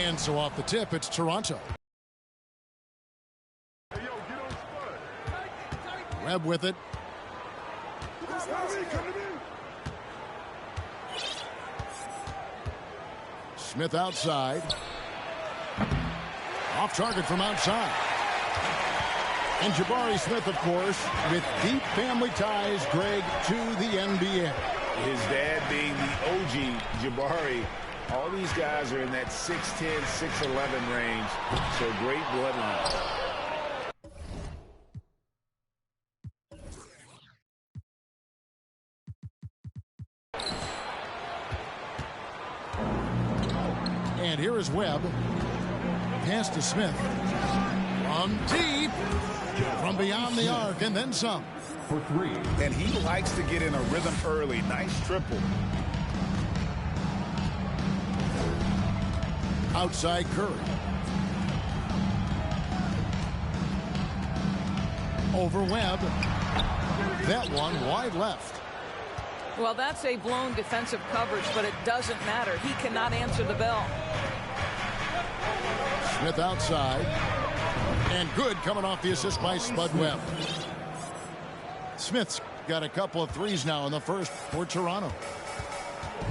And so off the tip, it's Toronto. Webb with it. Smith outside. Off target from outside. And Jabari Smith, of course, with deep family ties, Greg, to the NBA. His dad being the OG Jabari. All these guys are in that 6'10", 6'11" range. So great bloodline. And here is Webb. Pass to Smith. From deep. From beyond the arc and then some. For three. And he likes to get in a rhythm early. Nice triple. Outside Curry. Over Webb. That one wide left. Well, that's a blown defensive coverage, but it doesn't matter. He cannot answer the bell. Smith outside. And good coming off the assist by Spud Webb. Smith's got a couple of threes now in the first for Toronto.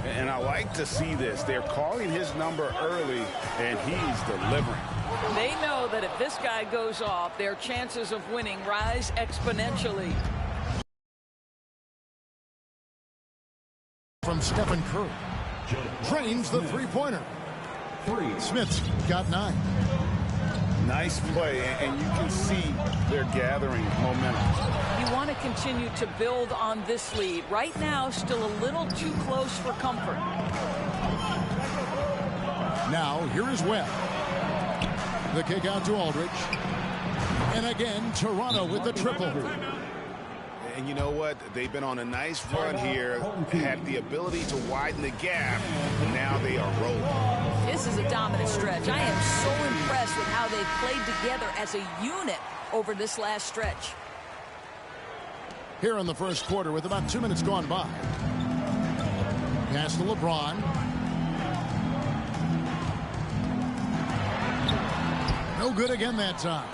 And I like to see this. They're calling his number early, and he's delivering. They know that if this guy goes off, their chances of winning rise exponentially. From Stephen Curry. Drains the three-pointer. Smith's got 9. Nice play, and you can see they're gathering momentum. You want to continue to build on this lead. Right now, still a little too close for comfort. Now, here is Webb. The kick out to Aldridge. And again, Toronto with the triple. And you know what? They've been on a nice run here, had the ability to widen the gap, and now they are rolling. This is a dominant stretch. I am so impressed with how they've played together as a unit over this last stretch. Here in the first quarter with about 2 minutes gone by. Pass to LeBron. No good again that time.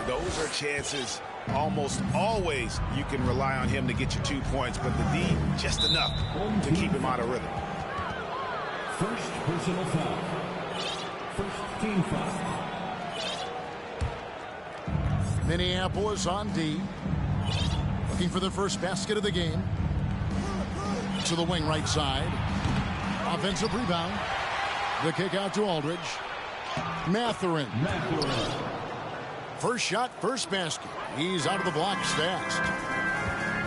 Those are chances. Almost always you can rely on him to get you 2 points, but the D, just enough to keep him out of rhythm. First personal foul. First team foul. Minneapolis on D. Looking for the first basket of the game. To the wing right side. Offensive rebound. The kick out to Aldridge. Mathurin. First shot, first basket. He's out of the blocks fast.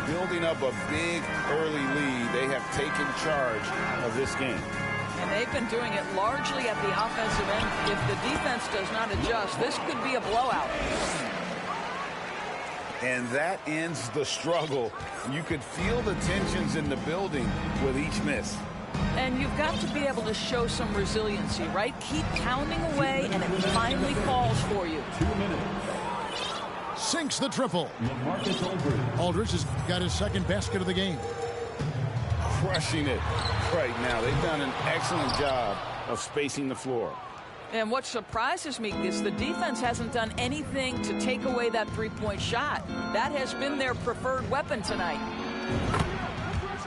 Building up a big early lead. They have taken charge of this game. And they've been doing it largely at the offensive end. If the defense does not adjust, this could be a blowout. And that ends the struggle. You could feel the tensions in the building with each miss. And you've got to be able to show some resiliency, right? Keep pounding away, and it finally falls for you. 2 minutes. Sinks the triple. Aldridge has got his second basket of the game. Crushing it right now. They've done an excellent job of spacing the floor. And what surprises me is the defense hasn't done anything to take away that three-point shot. That has been their preferred weapon tonight.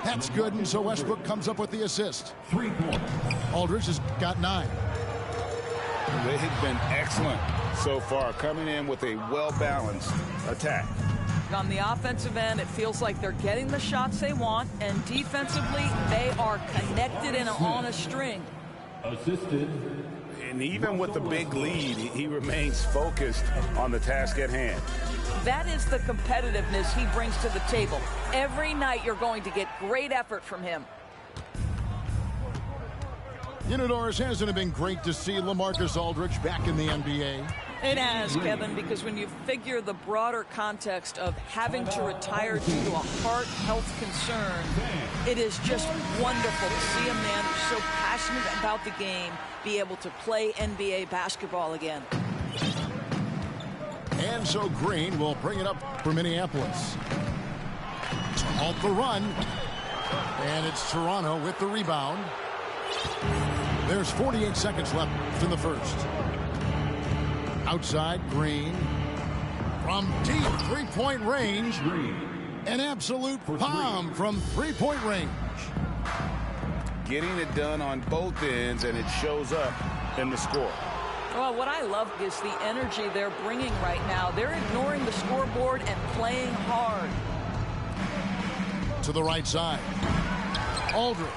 That's good, and so Westbrook comes up with the assist. 3 points. Aldridge has got 9. They have been excellent so far, coming in with a well-balanced attack. On the offensive end, it feels like they're getting the shots they want, and defensively, they are connected and on a string. Assisted. And even with the big lead, he remains focused on the task at hand. That is the competitiveness he brings to the table. Every night you're going to get great effort from him. Unidors, hasn't it been great to see LaMarcus Aldridge back in the NBA? It has, Kevin, because when you figure the broader context of having to retire due to a heart health concern, it is just wonderful to see a man who's so passionate about the game be able to play NBA basketball again. And so Green will bring it up for Minneapolis. To halt the run. And it's Toronto with the rebound. There's 48 seconds left in the first. Outside, Green. From deep three-point range. An absolute bomb from three-point range. Getting it done on both ends, and it shows up in the score. Well, what I love is the energy they're bringing right now. They're ignoring the scoreboard and playing hard. To the right side. Aldridge.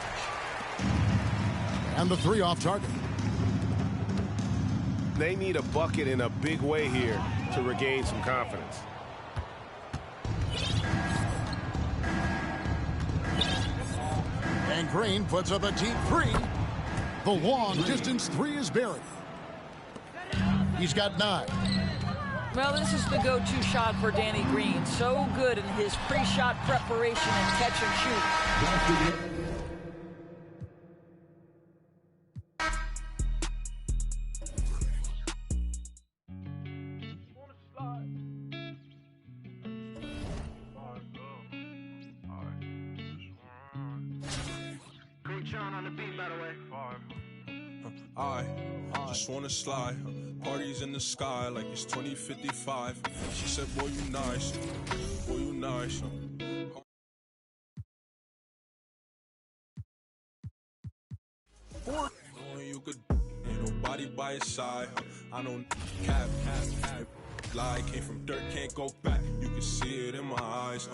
And the three off target. They need a bucket in a big way here to regain some confidence. And Green puts up a deep three. The long distance three is buried. He's got 9. Well, this is the go-to shot for Danny Green. So good in his pre-shot preparation and catch and shoot. I just wanna slide. Parties in the sky like it's 2055. She said, boy, you nice. Boy, you nice. You could, ain't nobody by his side. I don't cap. Lie came from dirt, can't go back. You can see it in my eyes.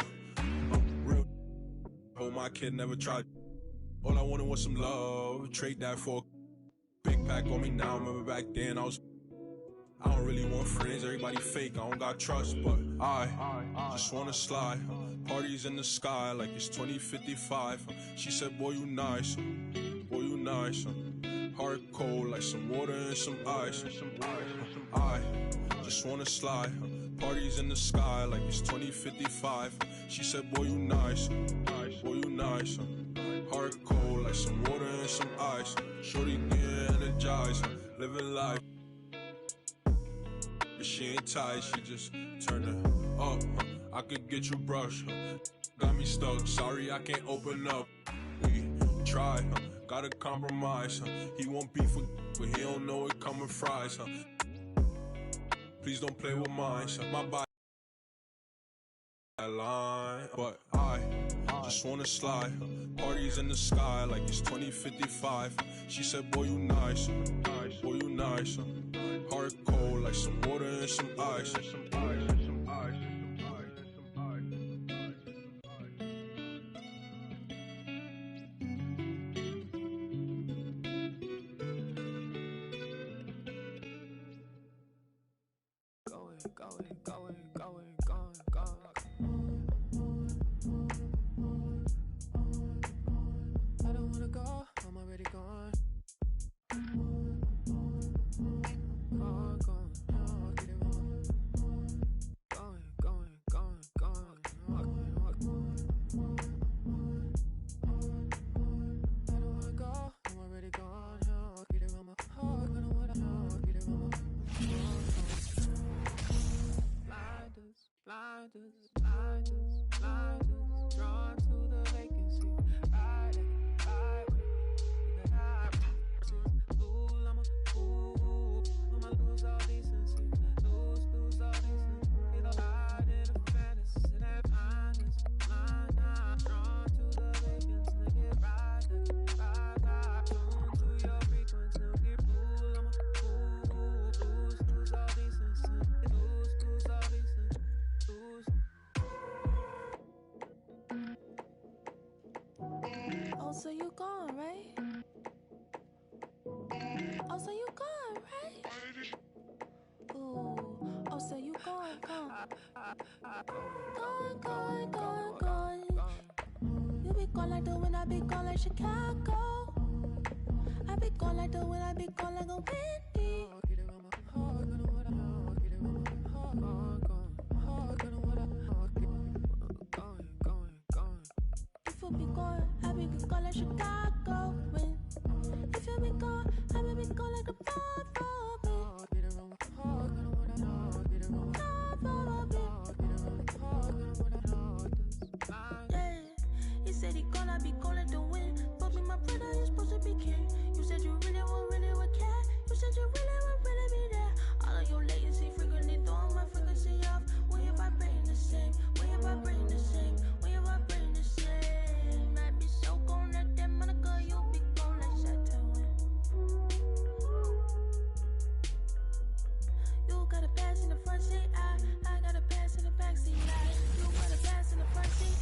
Real. Oh, my kid never tried. All I wanted was some love. Trade that for a big pack on me now. Remember back then I don't really want friends. Everybody fake. I don't got trust, but I just wanna slide. Parties in the sky like it's 2055. She said, boy, you nice. Boy, you nice. Heart cold like some water and some ice. I just wanna slide. Parties in the sky like it's 2055. She said, boy, you nice. Boy, you nice. Heart cold like some water and some ice. Shorty get energized. Living life. But she ain't tight, she just turned it up. I could get you brush. Got me stuck, sorry I can't open up. We try, gotta compromise. He won't be for, but he don't know it coming fries. Please don't play with mine. My body line, but I just wanna slide. Parties in the sky like it's 2055. She said, boy, you nice. Boy, you nice. Heart cold like some water and some ice. Drawn to the vacancy. Lose all decency. Lose all decency. Hide in a fantasy. That finest. Drawn to the vacancy. Get ride. Tune to your frequency. Get lose all decency. Lose all decency. Oh, so you gone, right? Oh, so you gone, right? Ooh, oh, so you gone. Gone. You be gone like the wind, I be gone like Chicago. I be gone like the wind, I be gone like a windy. If you be gone, I be gone like Chicago. If you be gone, I be gone like a yeah, he said he gonna be gone like the wind. Fuck me, my brother, you supposed to to be king. You said you really would care. You said you would really be there. All of your latency frequently throwing my frequency off. When you vibrating the same, when you vibrating the same, when you vibrating the same. Might be so gone like that Monica, you'll be gone like Saturn. You got a pass in the front seat, I got a pass in the back seat. You got a pass in the front seat,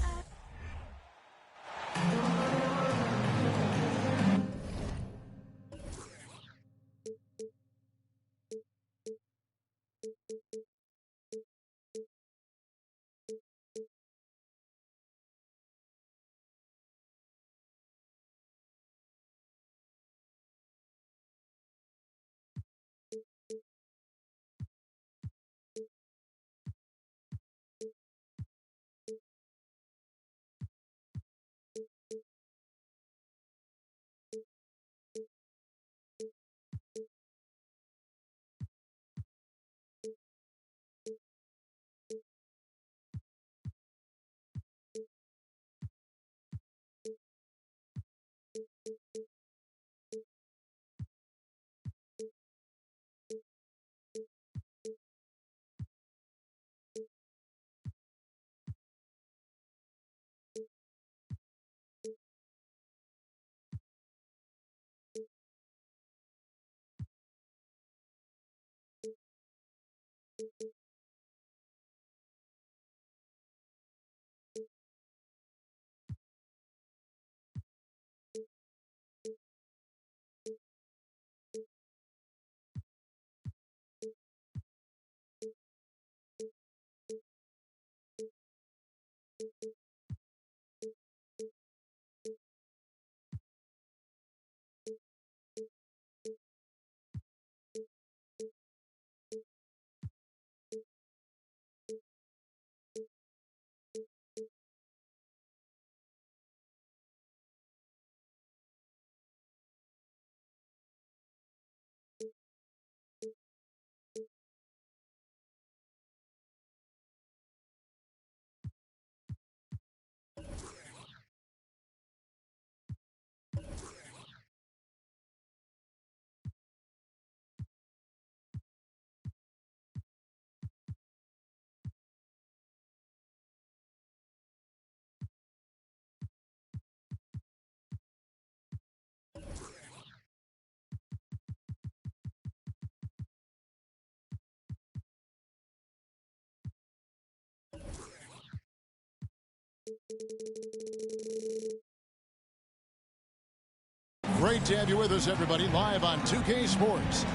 Great to have you with us, everybody, live on 2K Sports.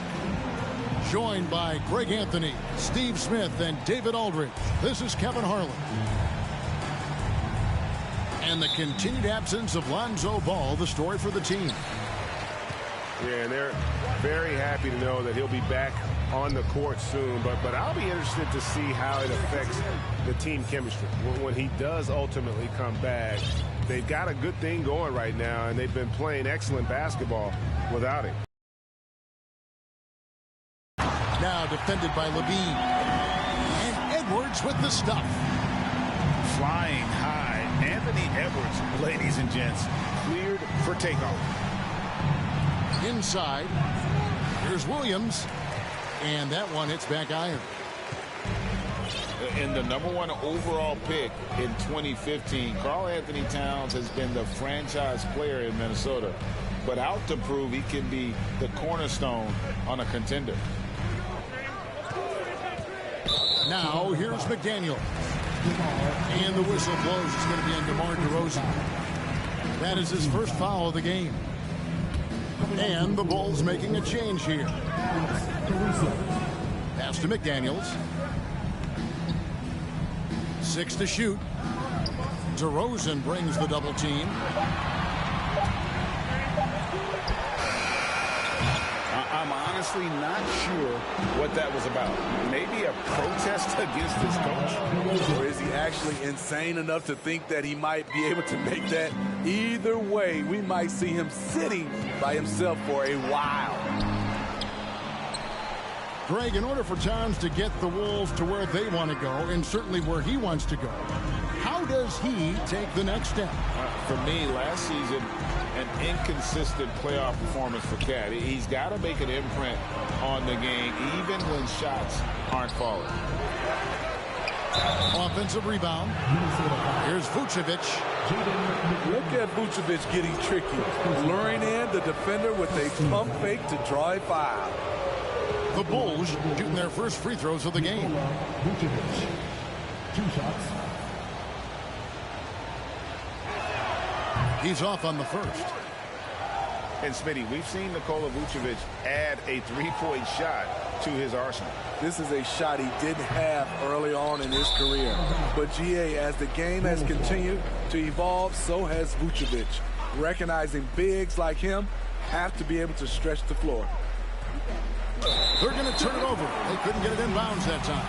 Joined by Greg Anthony, Steve Smith, and David Aldridge. This is Kevin Harlan. And the continued absence of Lonzo Ball, the story for the team. Yeah, and they're very happy to know that he'll be back on the court soon. But I'll be interested to see how it affects the team chemistry when he does ultimately come back. They've got a good thing going right now, and they've been playing excellent basketball without him. Now defended by Levine. And Edwards with the stuff. Flying high. Anthony Edwards, ladies and gents, cleared for takeoff. Inside. Here's Williams. And that one hits back iron. In the #1 overall pick in 2015, Karl Anthony Towns has been the franchise player in Minnesota, but out to prove he can be the cornerstone on a contender. Now here's McDaniel. And the whistle blows. It's going to be on DeMar DeRozan. That is his first foul of the game. And the Bulls making a change here. Pass to McDaniels. 6 to shoot. DeRozan brings the double team. I'm honestly not sure what that was about. Maybe a protest against his coach? Or is he actually insane enough to think that he might be able to make that? Either way, we might see him sitting by himself for a while. Greg, in order for Towns to get the Wolves to where they want to go, and certainly where he wants to go, how does he take the next step? For me, last season, an inconsistent playoff performance for Cat. He's got to make an imprint on the game, even when shots aren't falling. Offensive rebound. Here's Vucevic. Look at Vucevic getting tricky, luring in the defender with a pump fake to draw a foul. The Bulls shooting their first free throws of the game. Vucevic. 2 shots. He's off on the first. And Smitty, we've seen Nikola Vucevic add a three-point shot to his arsenal. This is a shot he didn't have early on in his career. But GA, as the game has continued to evolve, so has Vucevic. Recognizing bigs like him have to be able to stretch the floor. They're going to turn it over. They couldn't get it in bounds that time.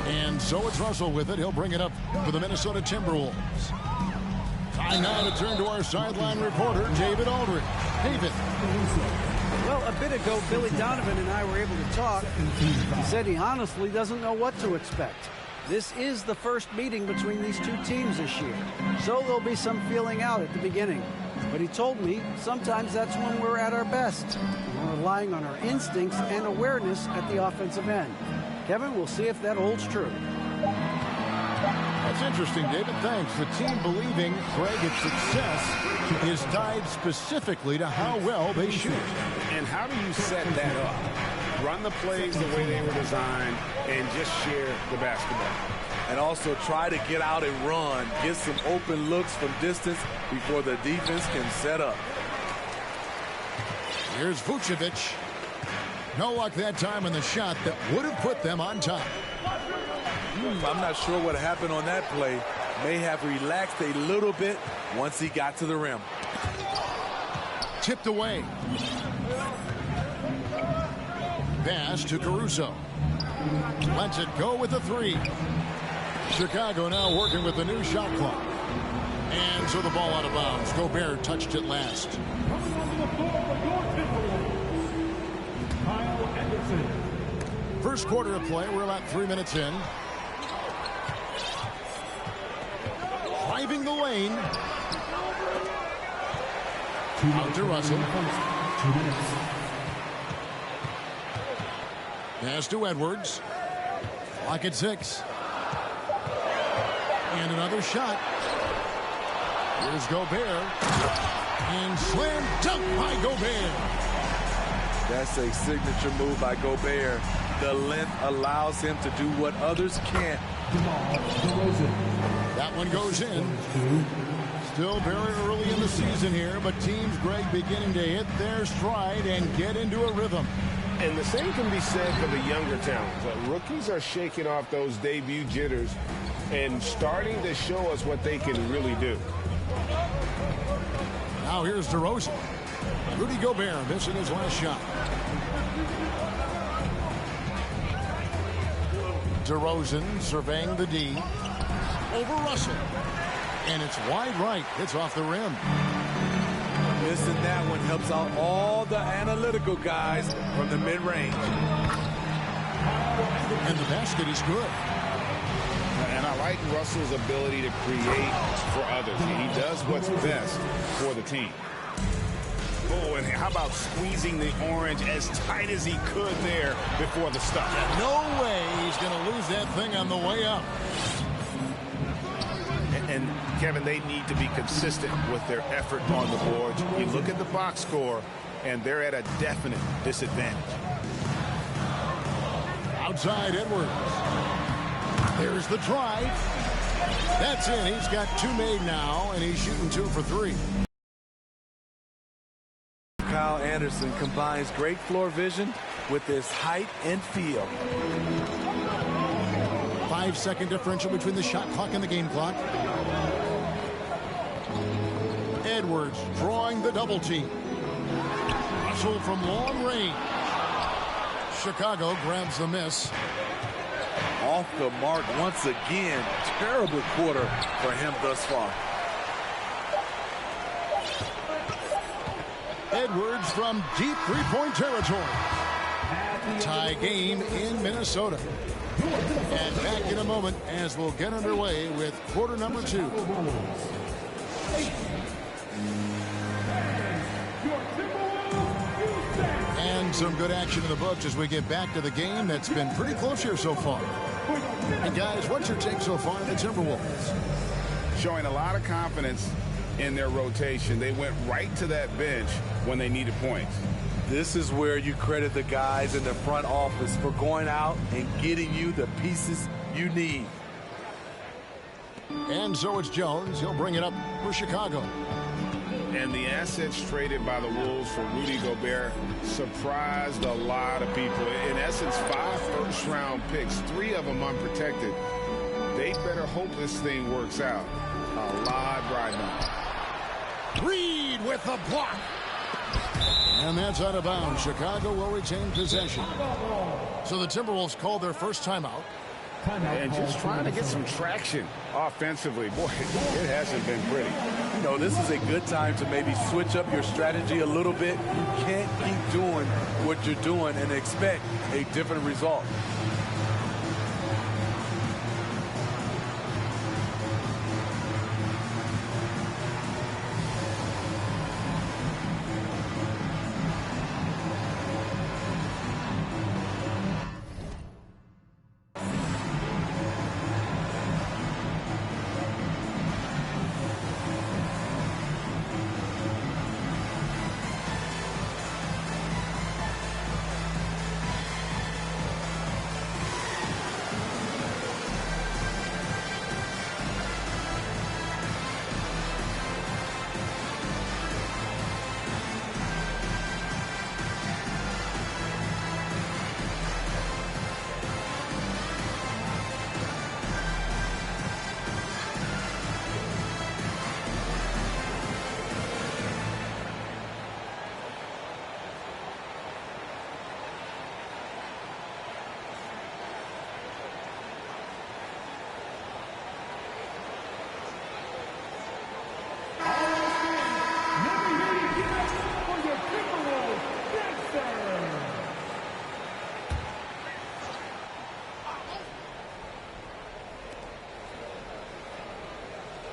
And so it's Russell with it. He'll bring it up for the Minnesota Timberwolves. Time now to turn to our sideline reporter, David Aldridge. David. Well, a bit ago, Billy Donovan and I were able to talk. He said he honestly doesn't know what to expect. This is the first meeting between these two teams this year, so there'll be some feeling out at the beginning. But he told me sometimes that's when we're at our best. We're relying on our instincts and awareness at the offensive end. Kevin, we'll see if that holds true. That's interesting, David. Thanks. The team believing, Greg, its success is tied specifically to how well they shoot. And how do you set that up? Run the plays the way they were designed and just share the basketball. And also try to get out and run, get some open looks from distance before the defense can set up. Here's Vucevic. No luck that time in the shot that would have put them on top. I'm not sure what happened on that play. May have relaxed a little bit once he got to the rim. Tipped away. Pass to Caruso. Lets it go with the 3. Chicago now working with the new shot clock. And so the ball out of bounds. Gobert touched it last. First quarter of play. We're about 3 minutes in. Driving the lane. Out to Russell. 2 minutes. Pass to Edwards. Clock at 6. And another shot. Here's Gobert. And slam dunk by Gobert. That's a signature move by Gobert. The length allows him to do what others can't. That one goes in. Still very early in the season here, but teams, Greg, beginning to hit their stride and get into a rhythm. And the same can be said for the younger talents. Rookies are shaking off those debut jitters and starting to show us what they can really do. Now here's DeRozan. Rudy Gobert missing his last shot. DeRozan surveying the D. Over Russell. And it's wide right. It's off the rim. Missing that one helps out all the analytical guys from the mid-range. And the basket is good. And I like Russell's ability to create for others. He does what's best for the team. Oh, and how about squeezing the orange as tight as he could there before the stop? No way he's going to lose that thing on the way up. And Kevin, they need to be consistent with their effort on the boards. You look at the box score, and they're at a definite disadvantage. Outside Edwards. There's the drive. That's in. He's got 2 made now, and he's shooting 2 for 3. Kyle Anderson combines great floor vision with his height and feel. 5-second differential between the shot clock and the game clock. Edwards drawing the double team. Russell from long range. Chicago grabs the miss. Off the mark once again. Terrible quarter for him thus far. Edwards from deep three-point territory. Tie game in Minnesota. And back in a moment as we'll get underway with quarter number 2. And some good action in the books as we get back to the game that's been pretty close here so far. And guys, what's your take so far on the Timberwolves? Showing a lot of confidence in their rotation. They went right to that bench when they needed points. This is where you credit the guys in the front office for going out and getting you the pieces you need. And so it's Jones. He'll bring it up for Chicago. And the assets traded by the Wolves for Rudy Gobert surprised a lot of people. In essence, 5 first-round picks, 3 of them unprotected. They better hope this thing works out. A lot riding on it. Reed with the block. And that's out of bounds. Chicago will retain possession. So the Timberwolves called their first timeout. And just trying to get some traction offensively. Boy, it hasn't been pretty. You know, this is a good time to maybe switch up your strategy a little bit. You can't keep doing what you're doing and expect a different result.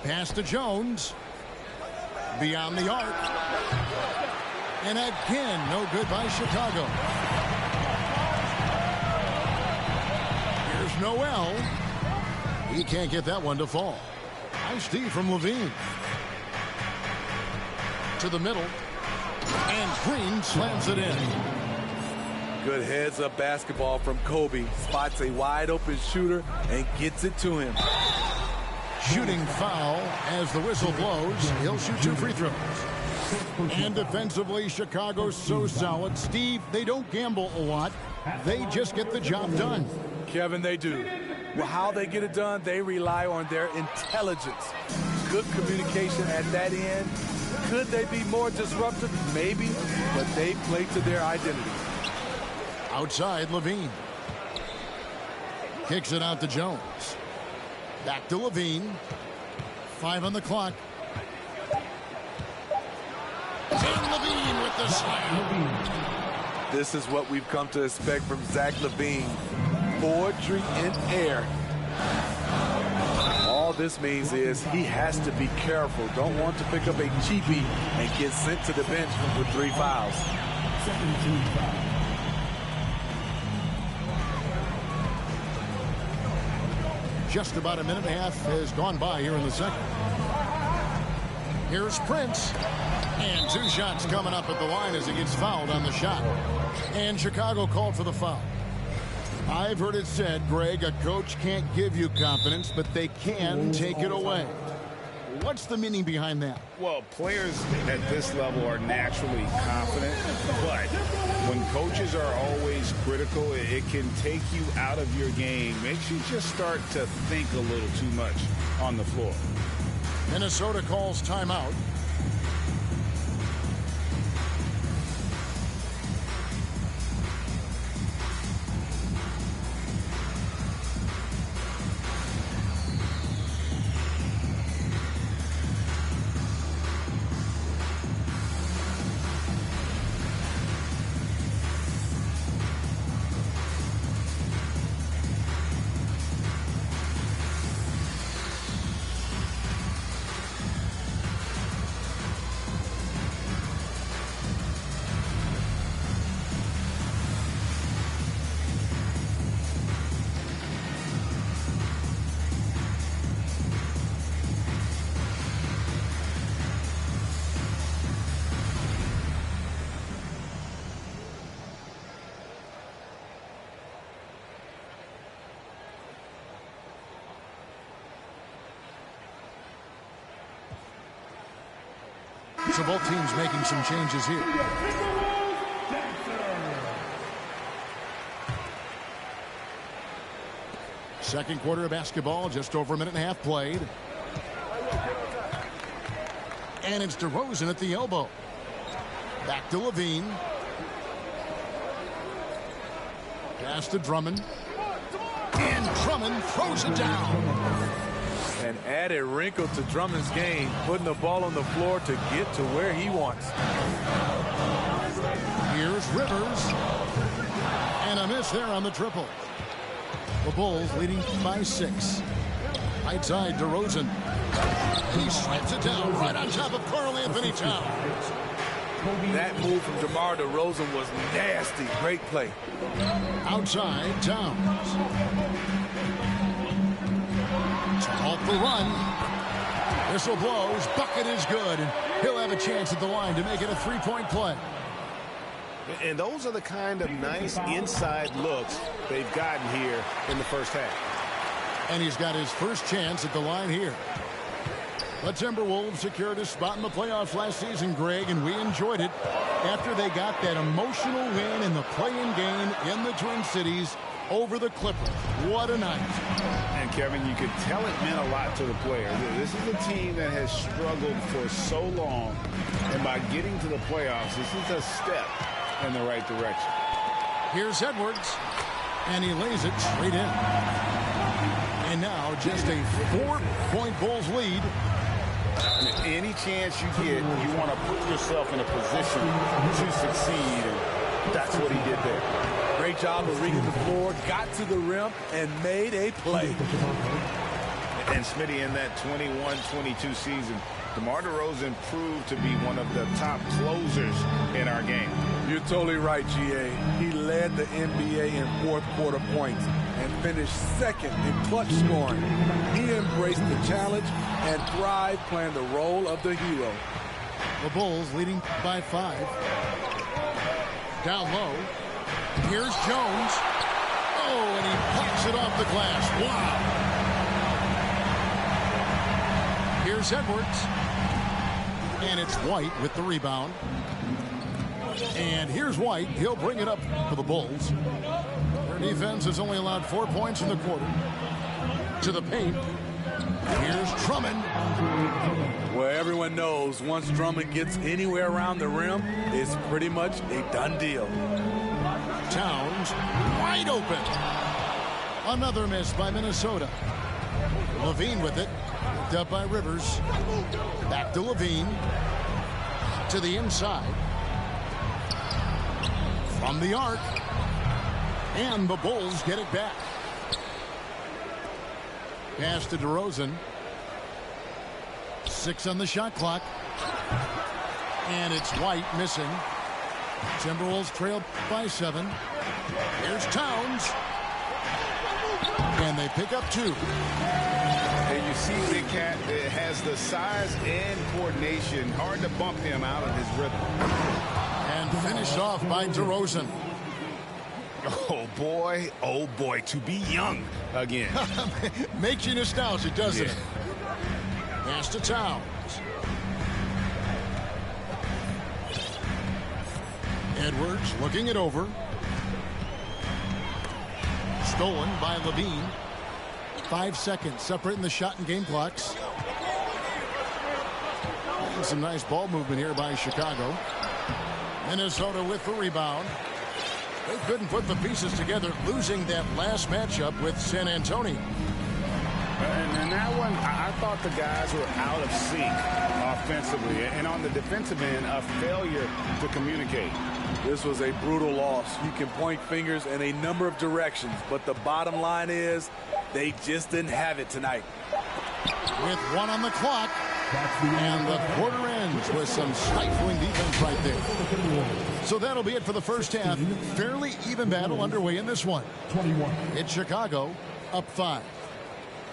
Pass to Jones. Beyond the arc. And again, no good by Chicago. Here's Noel. He can't get that one to fall. Nice D from Levine. To the middle. And Green slams it in. Good heads-up basketball from Kobe. Spots a wide-open shooter and gets it to him. Shooting foul as the whistle blows. He'll shoot 2 free throws. And defensively, Chicago's so solid. Steve, they don't gamble a lot. They just get the job done. Kevin, they do. Well, how they get it done, they rely on their intelligence. Good communication at that end. Could they be more disruptive? Maybe, but they play to their identity. Outside, Levine. Kicks it out to Jones. Back to Levine. 5 on the clock. And Levine with the slam. This is what we've come to expect from Zach LaVine. Poetry in air. All this means is he has to be careful. Don't want to pick up a cheapie and get sent to the bench with 3 fouls. 17 fouls. Just about a minute and a half has gone by here in the second. Here's Prince. And 2 shots coming up at the line as he gets fouled on the shot. And Chicago called for the foul. I've heard it said, Greg, a coach can't give you confidence, but they can take it away. What's the meaning behind that? Well, players at this level are naturally confident, but when coaches are always critical, it can take you out of your game. Makes you just start to think a little too much on the floor. Minnesota calls timeout. So both teams making some changes here. Second quarter of basketball, just over a minute and a half played. And it's DeRozan at the elbow. Back to Levine. Pass to Drummond. And Drummond throws it down. An added wrinkle to Drummond's game, putting the ball on the floor to get to where he wants. Here's Rivers. And a miss there on the triple. The Bulls leading by 6. Right side, DeRozan. He slaps it down right on top of Karl Anthony Towns. That move from DeMar DeRozan was nasty. Great play. Outside, Towns. To halt the run. Whistle blows. Bucket is good. And he'll have a chance at the line to make it a three-point play. And those are the kind of nice inside looks they've gotten here in the first half. And he's got his first chance at the line here. The Timberwolves secured a spot in the playoffs last season, Greg, and we enjoyed it after they got that emotional win in the play-in game in the Twin Cities over the Clippers. What a night. And, Kevin, you could tell it meant a lot to the players. This is a team that has struggled for so long, and by getting to the playoffs, this is a step in the right direction. Here's Edwards, and he lays it straight in. And now just a 4-point Bulls lead. Any chance you get, you want to put yourself in a position to succeed, and that's what he did there. Great job of reading the floor, got to the rim, and made a play. And Smitty, in that 21-22 season, DeMar DeRozan proved to be one of the top closers in our game. You're totally right, GA. He led the NBA in fourth quarter points and finished second in clutch scoring. He embraced the challenge and thrived playing the role of the hero. The Bulls leading by 5. Down low. Here's Jones. Oh, and he pops it off the glass. Wow. Here's Edwards. And it's White with the rebound. And here's White. He'll bring it up for the Bulls. Their defense has only allowed 4 points in the quarter. To the paint. Here's Drummond. Well, everyone knows once Drummond gets anywhere around the rim, it's pretty much a done deal. Towns wide open. Another miss by Minnesota. Levine with it. Picked up by Rivers. Back to Levine. To the inside. From the arc. And the Bulls get it back. Pass to DeRozan. 6 on the shot clock. And it's White missing. Timberwolves trail by 7. Here's Towns. And they pick up 2. And you see Big Cat has the size and coordination. Hard to bump him out of his rhythm. And finished off by DeRozan. Oh boy, to be young again. Makes you nostalgic, doesn't it? Pass to Towns. Edwards looking it over. Stolen by Levine. 5 seconds separating the shot and game clocks. And some nice ball movement here by Chicago. Minnesota with the rebound. They couldn't put the pieces together, losing that last matchup with San Antonio. And that one, I thought the guys were out of sync offensively. And on the defensive end, a failure to communicate. This was a brutal loss. You can point fingers in a number of directions, but the bottom line is they just didn't have it tonight. With 1 on the clock, and the quarter ends with some stifling defense right there. So that'll be it for the first half. Fairly even battle underway in this one. It's Chicago up 5.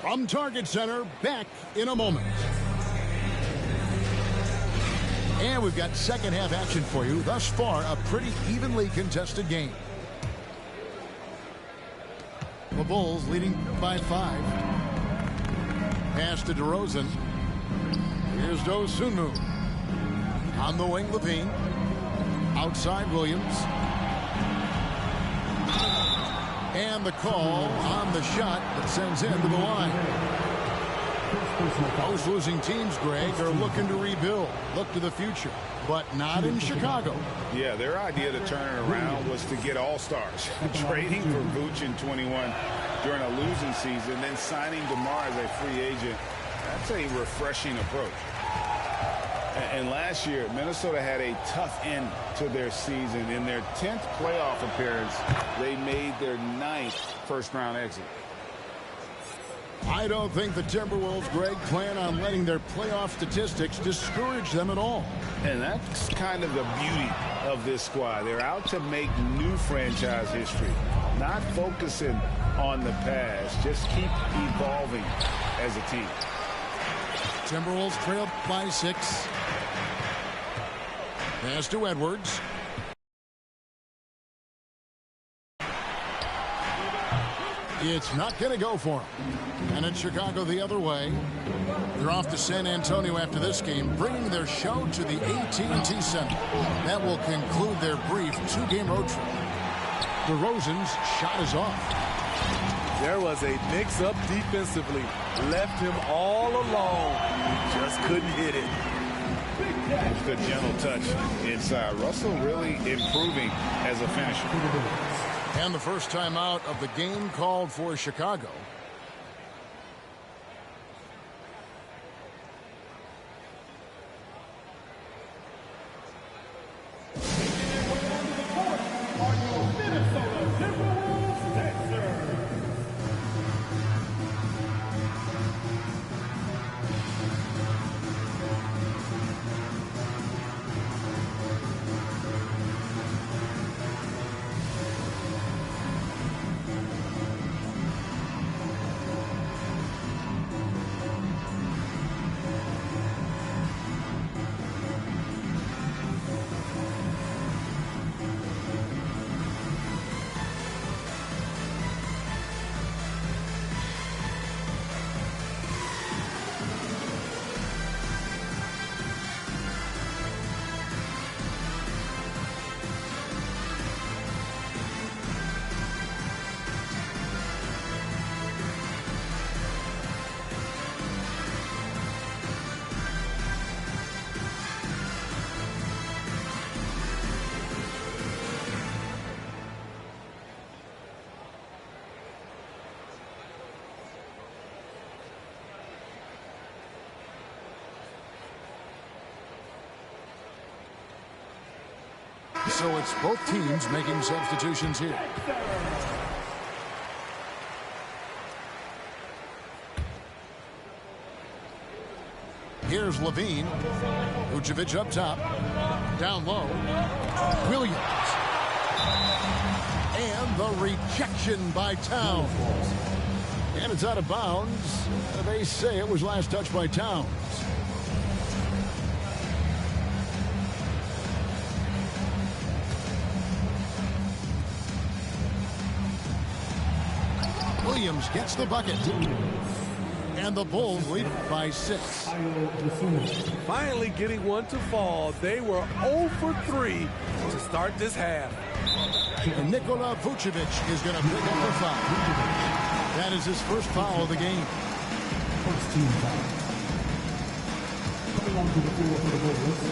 From Target Center, back in a moment. And we've got second half action for you. Thus far, a pretty evenly contested game. The Bulls leading by 5. Pass to DeRozan. Here's Dosunmu. On the wing, Levine. Outside, Williams. And the call on the shot that sends him to the line. Most losing teams, Greg, are looking to rebuild, look to the future, but not in Chicago. Yeah, their idea to turn it around was to get all-stars. Trading for Vooch in 21 during a losing season, then signing DeMar as a free agent. That's a refreshing approach. And last year, Minnesota had a tough end to their season. In their 10th playoff appearance, they made their 9th first-round exit. I don't think the Timberwolves, Greg, plan on letting their playoff statistics discourage them at all. And that's kind of the beauty of this squad. They're out to make new franchise history, not focusing on the past. Just keep evolving as a team. Timberwolves trailed by 6. Pass to Edwards. It's not going to go for him. And it's Chicago the other way. They're off to San Antonio after this game, bringing their show to the AT&T Center. That will conclude their brief 2-game road trip. DeRozan's shot is off. There was a mix-up defensively. Left him all alone. He just couldn't hit it. Just a gentle touch inside. Russell really improving as a finisher. And the first time out of the game called for Chicago. So it's both teams making substitutions here. Here's Levine. Vucevic up top. Down low. Williams. And the rejection by Towns. And it's out of bounds. They say it was last touched by Towns. Williams gets the bucket. And the Bulls lead by 6. Finally getting one to fall. They were 0 for 3 to start this half. And Nikola Vucevic is going to pick up the foul. That is his first foul of the game. First team foul. Coming onto the floor for the Bulls.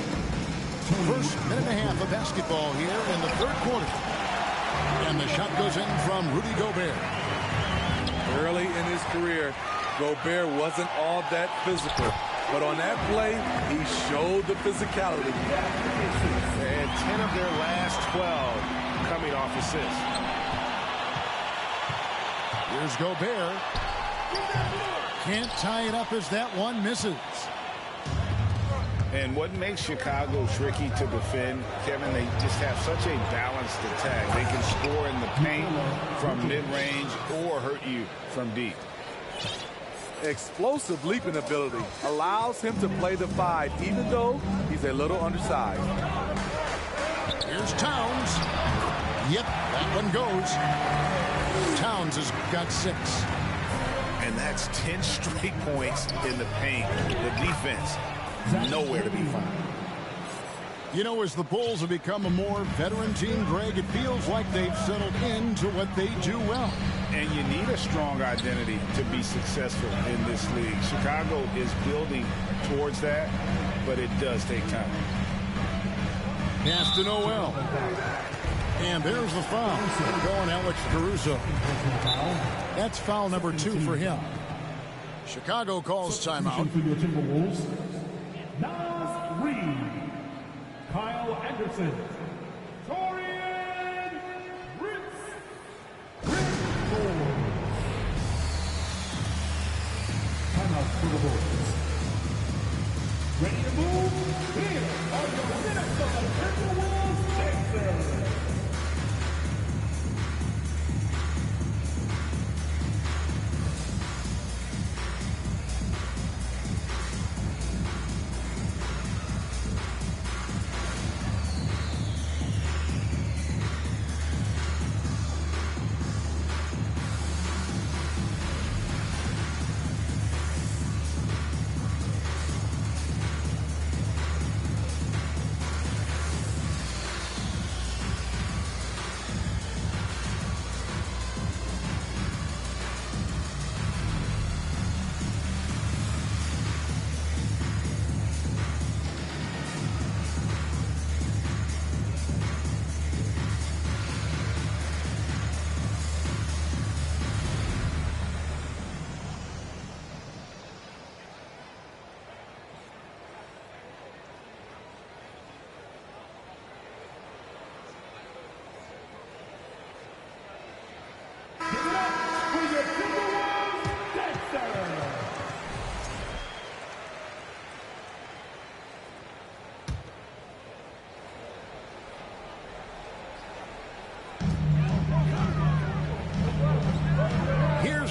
First minute and a half of basketball here in the third quarter. And the shot goes in from Rudy Gobert. Early in his career, Gobert wasn't all that physical. But on that play, he showed the physicality. And 10 of their last 12 coming off assists. Here's Gobert. Can't tie it up as that one misses. And what makes Chicago tricky to defend, Kevin, they just have such a balanced attack. They can score in the paint from mid-range or hurt you from deep. Explosive leaping ability allows him to play the 5, even though he's a little undersized. Here's Towns. Yep, that one goes. Towns has got 6. And that's 10 straight points in the paint. The defense, nowhere to be found. You know, as the Bulls have become a more veteran team, Greg, it feels like they've settled into what they do well. And you need a strong identity to be successful in this league. Chicago is building towards that, but it does take time. Pass to Noel. And there's the foul. Going Alex Caruso. That's foul number 2 for him. Chicago calls timeout. For your Timberwolves, Nas Reed, Kyle Anderson, Torian Ritz, timeout for the Bulls. Ready to move? Here are your Minnesota Timberwolves Sixers.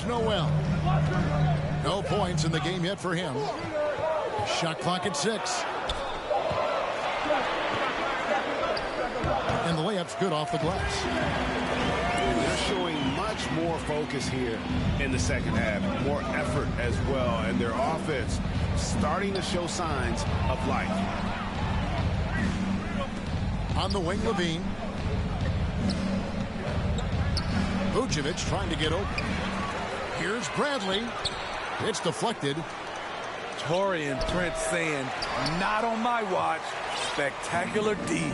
Noel. No points in the game yet for him. Shot clock at 6. And the layup's good off the glass. They're showing much more focus here in the second half. More effort as well. And their offense starting to show signs of life. On the wing, Levine. Vucevic trying to get open. Here's Bradley. It's deflected. Torian Prince saying, not on my watch. Spectacular D.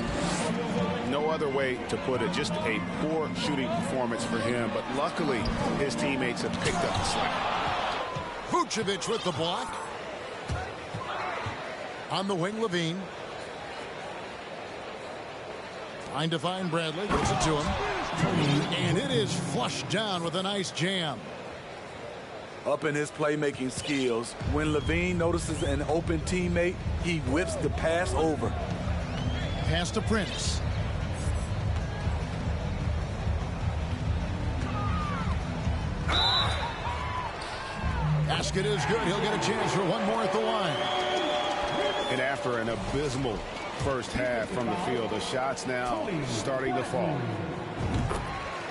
No other way to put it. Just a poor shooting performance for him. But luckily, his teammates have picked up the slack. Vucevic with the block. On the wing, Levine. Trying to find Bradley. Gives it to him. And it is flushed down with a nice jam. Up in his playmaking skills, when Levine notices an open teammate, he whips the pass over. Pass to Prince. Basket is good. He'll get a chance for one more at the line. And after an abysmal first half from the field, the shots now starting to fall.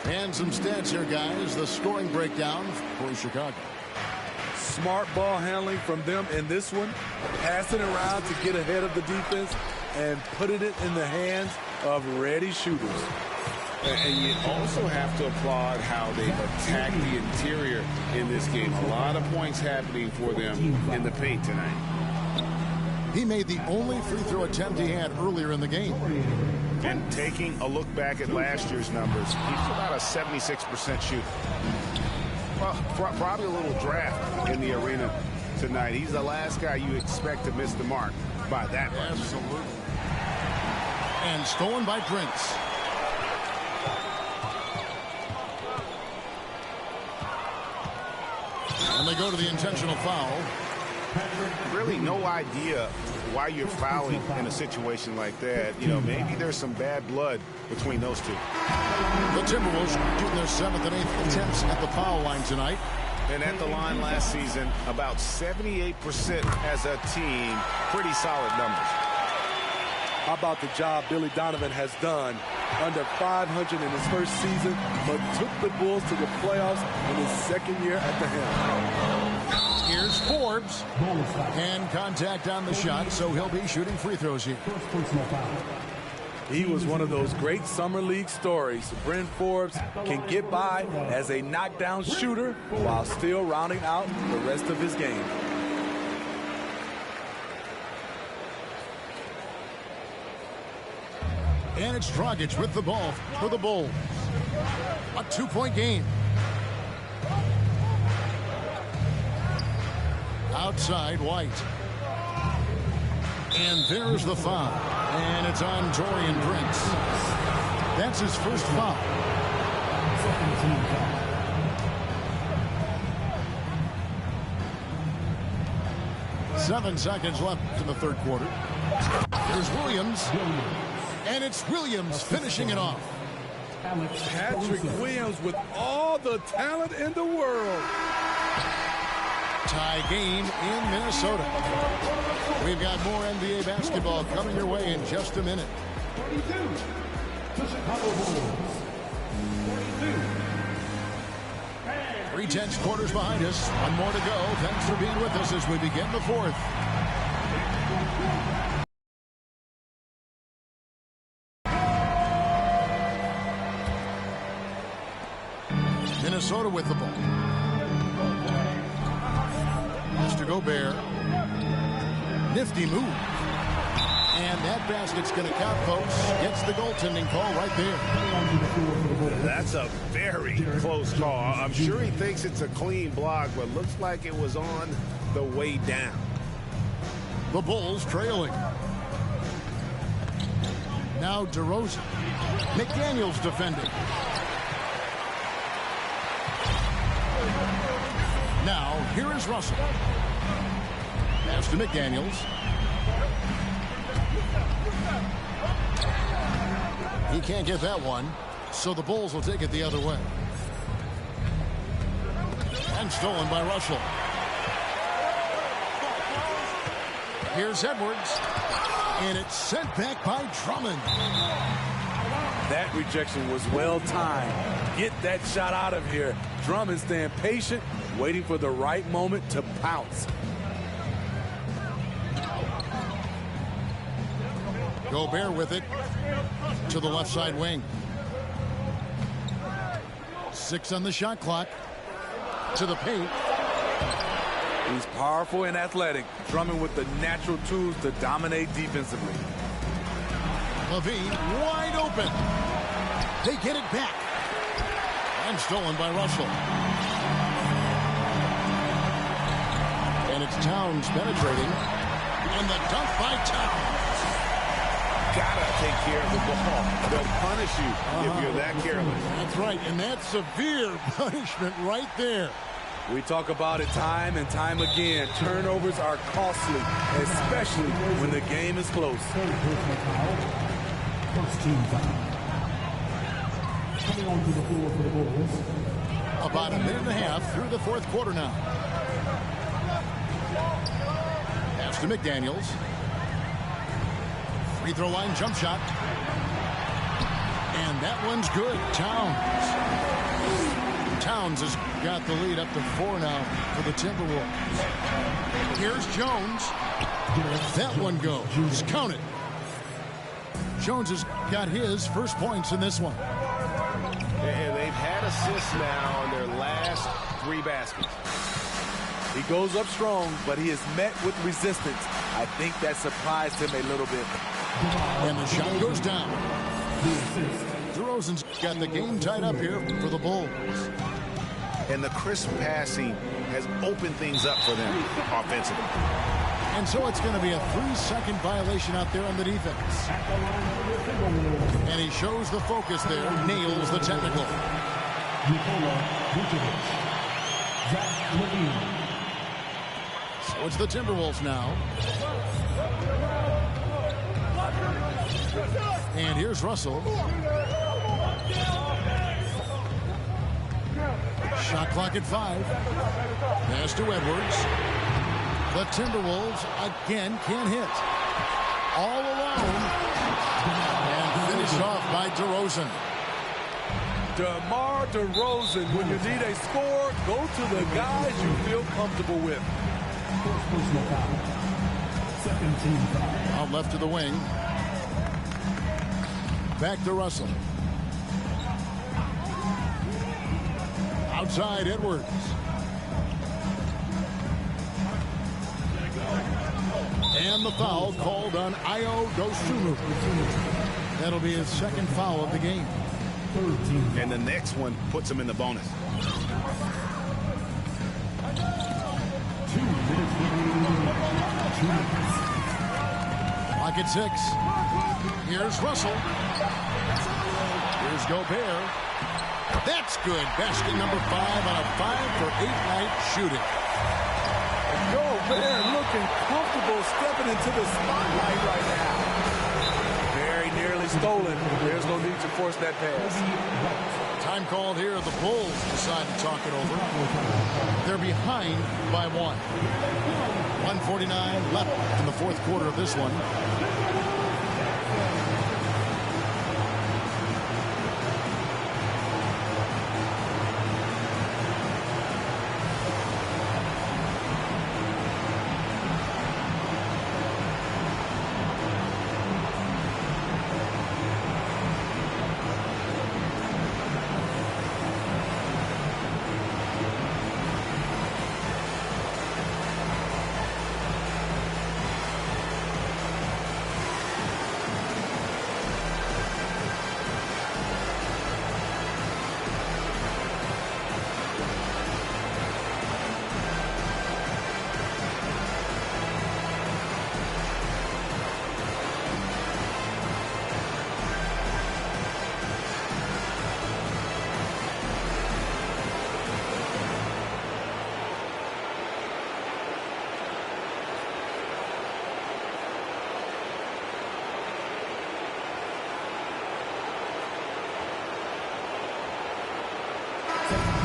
And some stats here, guys. The scoring breakdown for Chicago. Smart ball handling from them in this one. Passing around to get ahead of the defense and putting it in the hands of ready shooters. And you also have to applaud how they've attacked the interior in this game. A lot of points happening for them in the paint tonight. He made the only free throw attempt he had earlier in the game. And taking a look back at last year's numbers, he's about a 76% shooter. Well, probably a little draft in the arena tonight. He's the last guy you expect to miss the mark by that much. Absolutely. And stolen by Prince. And they go to the intentional foul. Really no idea why you're fouling in a situation like that. You know, maybe there's some bad blood between those two. The Timberwolves shooting their 7th and 8th attempts at the foul line tonight. And at the line last season, about 78% as a team. Pretty solid numbers. How about the job Billy Donovan has done under 500 in his first season, but took the Bulls to the playoffs in his second year at the helm. Here's Forbes. And contact on the shot, so he'll be shooting free throws here. He was one of those great summer league stories. Bryn Forbes can get by as a knockdown shooter while still rounding out the rest of his game. And it's Dragic with the ball for the Bulls. A 2-point game. Outside, White. And there's the foul. And it's on Torian Prince. That's his first foul. 7 seconds left in the third quarter. Here's Williams. And it's Williams finishing it off. Patrick Williams with all the talent in the world. Tie game in Minnesota. We've got more NBA basketball coming your way in just a minute. 3/10 quarters behind us. One more to go. Thanks for being with us as we begin the fourth. Minnesota with the ball. Mr. Gobert. Nifty move. And that basket's going to count, folks. Gets the goaltending call right there. That's a very close call. I'm sure he thinks it's a clean block, but looks like it was on the way down. The Bulls trailing. Now DeRozan. McDaniels defending. Now, here is Russell. Pass to McDaniels. He can't get that one, so the Bulls will take it the other way. And stolen by Russell. Here's Edwards. And it's sent back by Drummond. That rejection was well timed. Get that shot out of here. Drummond staying patient, waiting for the right moment to pounce. Gobert with it to the left side wing. 6 on the shot clock. To the paint. He's powerful and athletic. Drummond with the natural tools to dominate defensively. Levine wide open. They get it back. And stolen by Russell. And it's Towns penetrating. And the dunk by Towns. Gotta take care of the ball. They'll punish you if you're that careless. That's right, and that's severe punishment right there. We talk about it time and time again. Turnovers are costly, especially when the game is close. First team foul. Coming onto the floor for the Bulls. About a minute and a half through the fourth quarter now. Pass to McDaniels. Free throw line jump shot. And that one's good. Towns has got the lead up to 4 now for the Timberwolves. Here's Jones. That one goes. Count it. Jones has got his first points in this one. And they've had assists now on their last 3 baskets. He goes up strong, but he is met with resistance. I think that surprised him a little bit. And the shot goes down. DeRozan's got the game tied up here for the Bulls. And the crisp passing has opened things up for them offensively. And so it's going to be a 3-second violation out there on the defense. And he shows the focus there, nails the technical. So it's the Timberwolves now. And here's Russell. Shot clock at 5. Pass to Edwards. The Timberwolves again can't hit. All alone. And Picked off by DeRozan. DeMar DeRozan, when you need a score, go to the guys you feel comfortable with. Personal foul. 17 foul. Out left to the wing. Back to Russell. Outside Edwards. And the foul called on Ayo Dosunmu. That'll be his second foul of the game. And the next one puts him in the bonus. 2 minutes remaining. 2 minutes. Clock at 6. Here's Russell. Here's Gobert. That's good. Basket number 5 on a 5-for-8 night shooting. Gobert looking comfortable stepping into the spotlight right now. Very nearly stolen. There's no need to force that pass. Time called here. The Bulls decide to talk it over. They're behind by 1. 1:49 left in the fourth quarter of this one.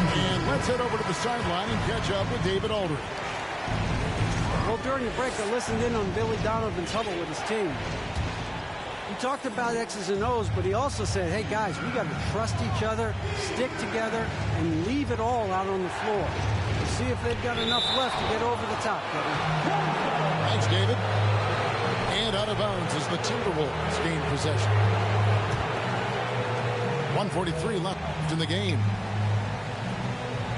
And let's head over to the sideline and catch up with David Aldridge. Well, during the break, I listened in on Billy Donovan's huddle with his team. He talked about X's and O's, but he also said, hey, guys, we got to trust each other, stick together, and leave it all out on the floor. We'll see if they've got enough left to get over the top, Kevin. Thanks, David. And out of bounds as the Timberwolves gain possession. 1:43 left in the game.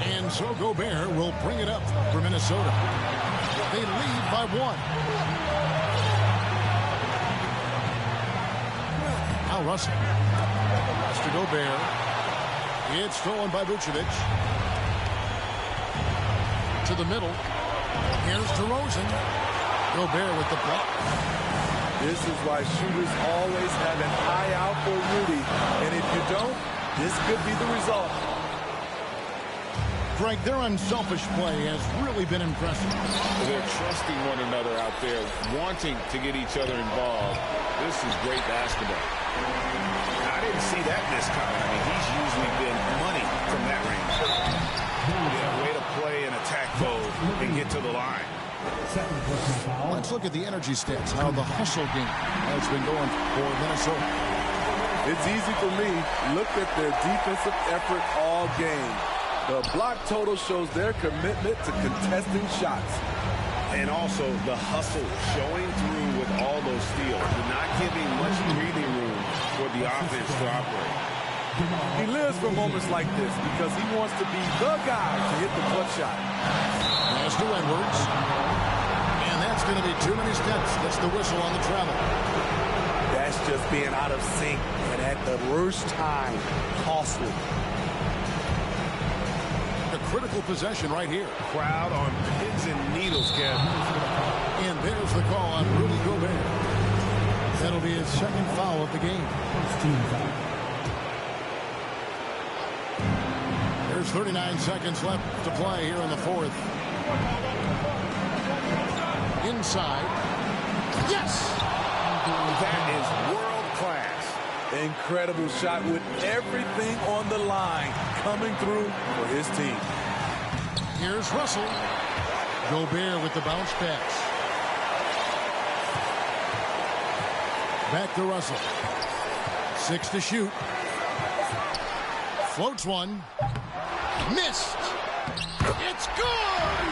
And so Gobert will bring it up for Minnesota. They lead by 1. Now Russell. Pass to Gobert. It's stolen by Vucevic. To the middle. Here's DeRozan. Gobert with the block. This is why shooters always have an eye out for Rudy. And if you don't, this could be the result. Frank, their unselfish play has really been impressive. They're trusting one another out there, wanting to get each other involved. This is great basketball. I didn't see that miss coming. I mean, he's usually been money from that range. Yeah, way to play and attack mode and get to the line. Second personal foul. Let's look at the energy stats, how the hustle game has been going for Minnesota. It's easy for me. Look at their defensive effort all game. The block total shows their commitment to contesting shots. And also the hustle showing through with all those steals. They're not giving much breathing room for the offense to operate. He lives for moments like this because he wants to be the guy to hit the clutch shot. Pass to Edwards. And that's going to be too many steps. That's the whistle on the travel. That's just being out of sync and at the worst time, costly. A critical possession right here. Crowd on pins and needles, Kev. And there's the call on Rudy Gobert. That'll be his second foul of the game. First team foul. There's 39 seconds left to play here in the fourth. Inside. Yes! That is world class. Incredible shot with everything on the line coming through for his team. Here's Russell. Gobert with the bounce pass. Back to Russell. 6 to shoot. Floats one. Missed. It's good!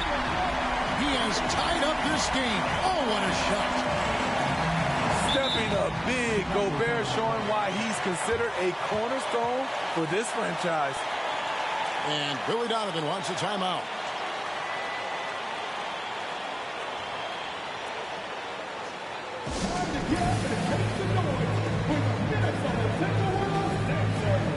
He has tied up this game. Oh, what a shot. Stepping up big, Gobert showing why he's considered a cornerstone for this franchise. And Billy Donovan wants a timeout. Time to get up and take the noise with the Minnesota Timberwolves dancer.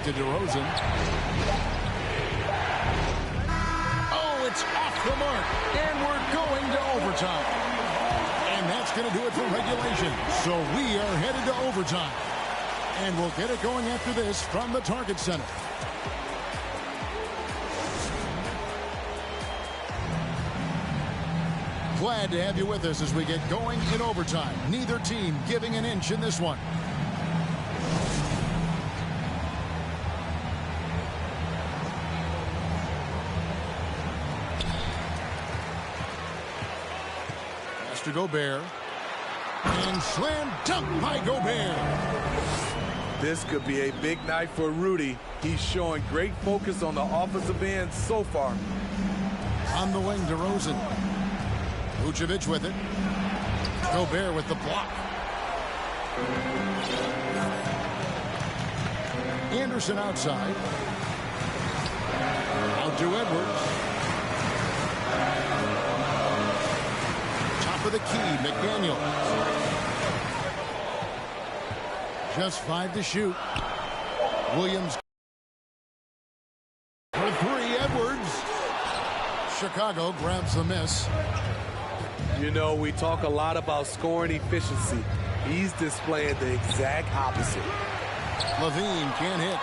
To DeRozan. Oh, it's off the mark. And we're going to overtime. And that's going to do it for regulation. So we are headed to overtime. And we'll get it going after this from the Target Center. Glad to have you with us as we get going in overtime. Neither team giving an inch in this one. To Gobert. And slam dunk by Gobert. This could be a big night for Rudy. He's showing great focus on the offensive end so far. On the wing, DeRozan. Vucevic with it. Gobert with the block. Anderson outside. Out to Edwards. For the key, McDaniel. Just 5 to shoot. Williams for 3, Edwards. Chicago grabs the miss. You know, we talk a lot about scoring efficiency. He's displaying the exact opposite. Levine can't hit.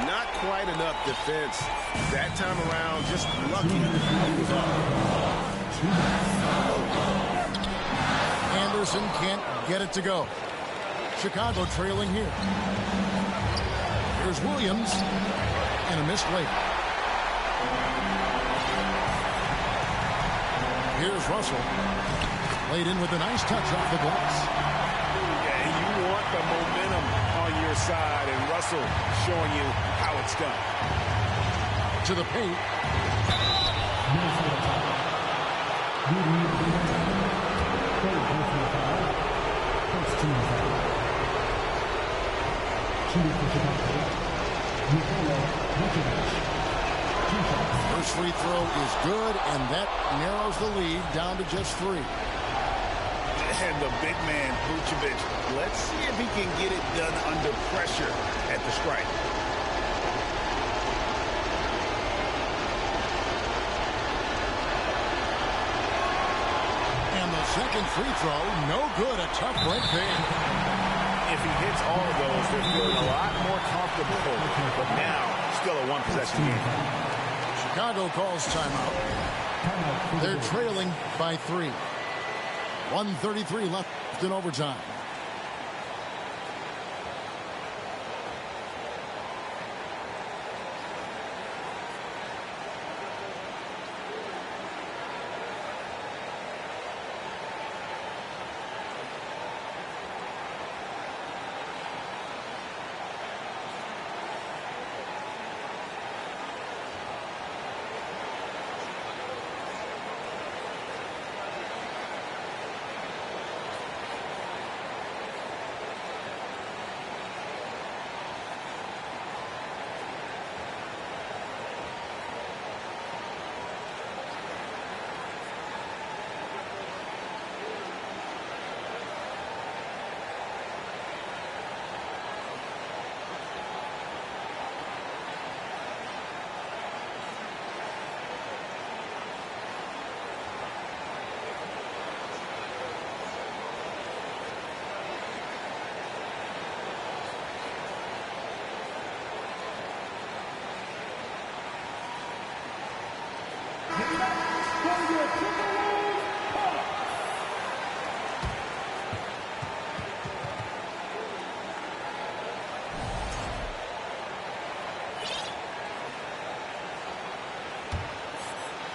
Not quite enough defense. That time around, just lucky. Anderson can't get it to go. Chicago trailing here. Here's Williams. And a missed layup. Here's Russell. Laid in with a nice touch off the glass. Yeah, you want the momentum on your side, and Russell showing you how it's done. To the paint. First free throw is good, and that narrows the lead down to just 3. And the big man, Vucevic, let's see if he can get it done under pressure at the stripe. And the second free throw, no good, a tough break there. If he hits all of those, they're feeling a lot more comfortable. But now, still a one-possession game. Chicago calls timeout. They're trailing by 3. 1:33 left in overtime.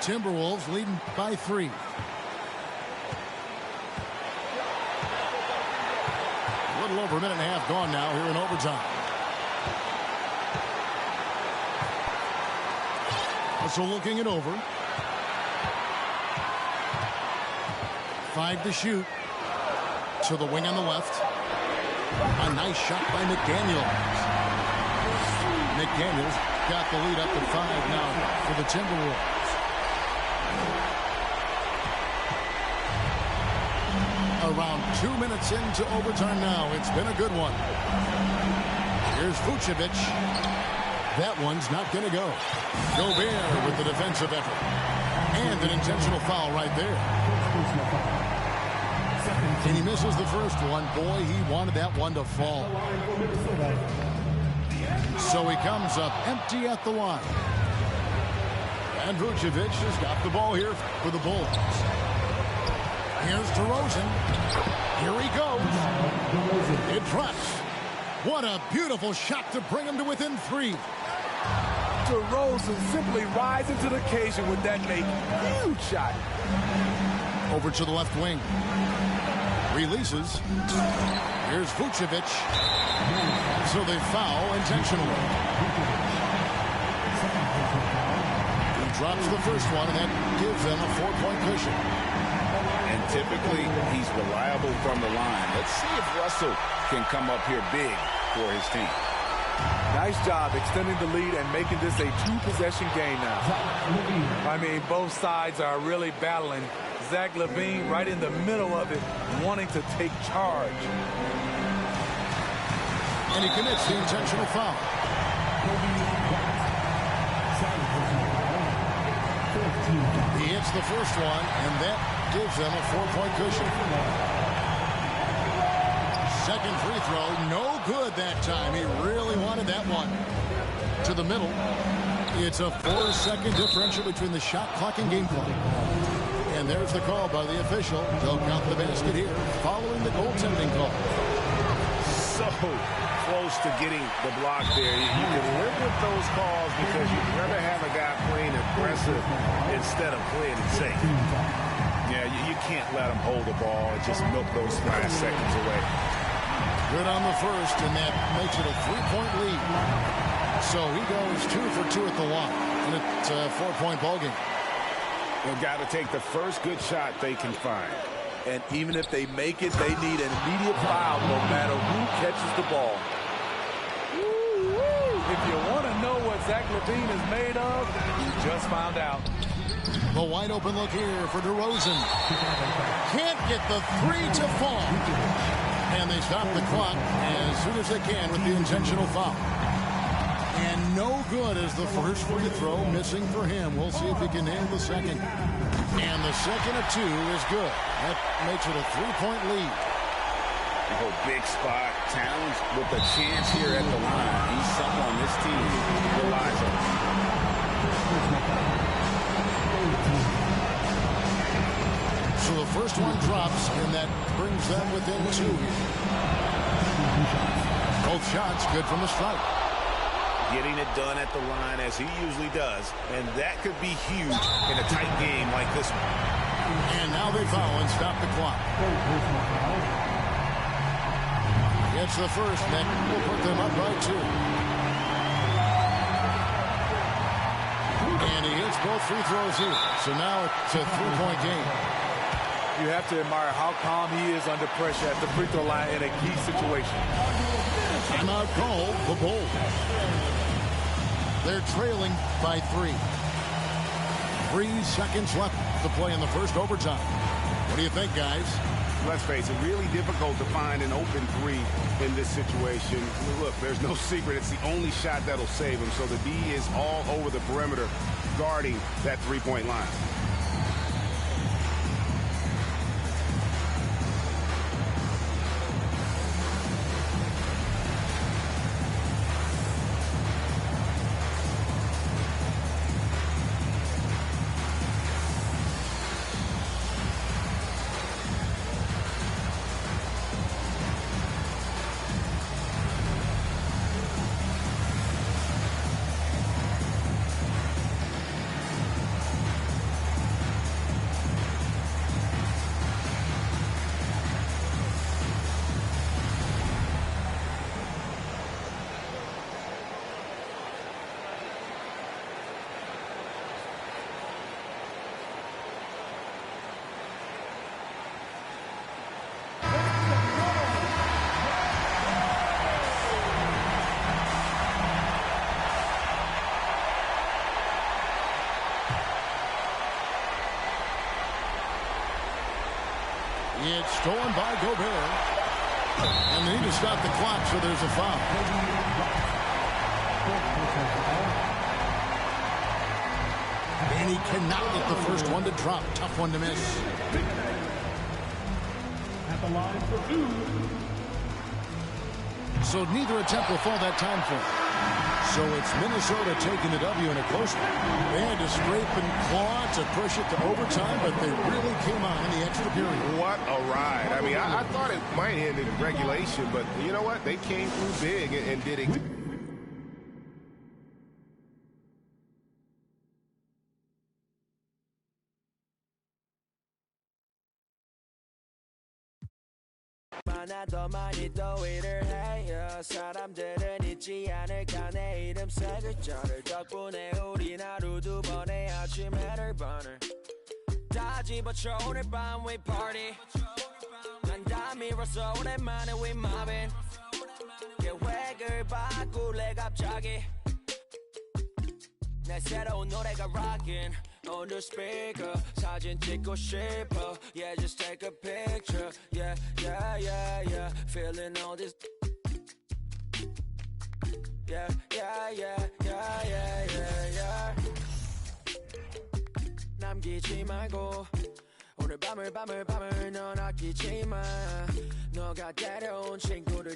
Timberwolves leading by 3. A little over a minute and a half gone now here in overtime. So looking it over. 5 to shoot. To the wing on the left. A nice shot by McDaniels. McDaniels got the lead up to 5 now for the Timberwolves. Around 2 minutes into overtime now. It's been a good one. Here's Vucevic. That one's not going to go. Gobert with the defensive effort. And an intentional foul right there. And he misses the first one. Boy, he wanted that one to fall. So he comes up empty at the line. And Vucevic has got the ball here for the Bulls. Here's DeRozan. Here he goes. It drops. What a beautiful shot to bring him to within 3. DeRozan simply rising to the occasion with that make. Huge shot. Over to the left wing. Releases. Here's Vucevic. So they foul intentionally. He drops the first one, and that gives them a 4-point cushion. And typically, he's reliable from the line. Let's see if Russell can come up here big for his team. Nice job extending the lead and making this a 2-possession game now. I mean, both sides are really battling. Zach LaVine right in the middle of it, wanting to take charge. And he commits the intentional foul. He hits the first one, and that gives them a 4-point cushion. Second free throw, no good that time. He really wanted that one. To the middle. It's a 4-second differential between the shot clock and game clock. And there's the call by the official. They'll count the basket here following the goaltending call. So close to getting the block there. You can live with those calls because you'd rather have a guy playing aggressive instead of playing it safe. Yeah, you can't let him hold the ball and just milk those last seconds away. Good on the first, and that makes it a 3-point lead. So he goes 2 for 2 at the line, and it's a 4-point ballgame. They've got to take the first good shot they can find. And even if they make it, they need an immediate foul no matter who catches the ball. If you want to know what Zach LaVine is made of, you just found out. The wide open look here for DeRozan. Can't get the 3 to fall. And they stop the clock as soon as they can with the intentional foul. And no good as the first free throw missing for him. We'll see if he can nail the second. And the second of 2 is good. That makes it a 3-point lead. Oh, big spot. Towns with a chance here at the line. He's someone this team relies on. So the first one drops, and that brings them within 2 here. Both shots good from the stripe. Getting it done at the line as he usually does, and that could be huge in a tight game like this one. And now they foul and stop the clock. Gets the first, and that will put them up by 2. And he hits both free throws here. So now it's a 3-point game. You have to admire how calm he is under pressure at the free throw line in a key situation. Timeout called the Bulls. They're trailing by 3. 3 seconds left to play in the first overtime. What do you think, guys? Let's face it, really difficult to find an open 3 in this situation. Look, there's no secret. It's the only shot that'll save him. So the D is all over the perimeter guarding that 3-point line. it's stolen by Gobert. And they need to stop the clock, so there's a foul. And he cannot get the first one to drop. Tough one to miss. At the line for two. So neither attempt will fall that time for him. So it's Minnesota taking the W in a close one. They had to scrape and claw to push it to overtime, but they really came on in the extra period. What a ride. I mean, I thought it might end in regulation, but you know what? They came through big and did it. 더 많이 더 일을 해요. 사람들은 잊지 않을까 내 이름 세 글자를. 덕분에 우린 하루 두 번의 아침 해를 번을 다 집어쳐 오늘 밤 we party. 난 다 밀었어 오랜만에 we mobbing. 계획을 바꿀래 갑자기. 내 새로운 노래가 rockin' on the speaker. 사진 찍고 싶어. Yeah, just take a picture. Yeah, yeah, yeah, yeah. Feeling all this. Yeah, yeah, yeah, yeah, yeah, yeah, yeah. 남기지 말고 오늘 밤을 넌 아끼지 마. 너가 데려온 친구들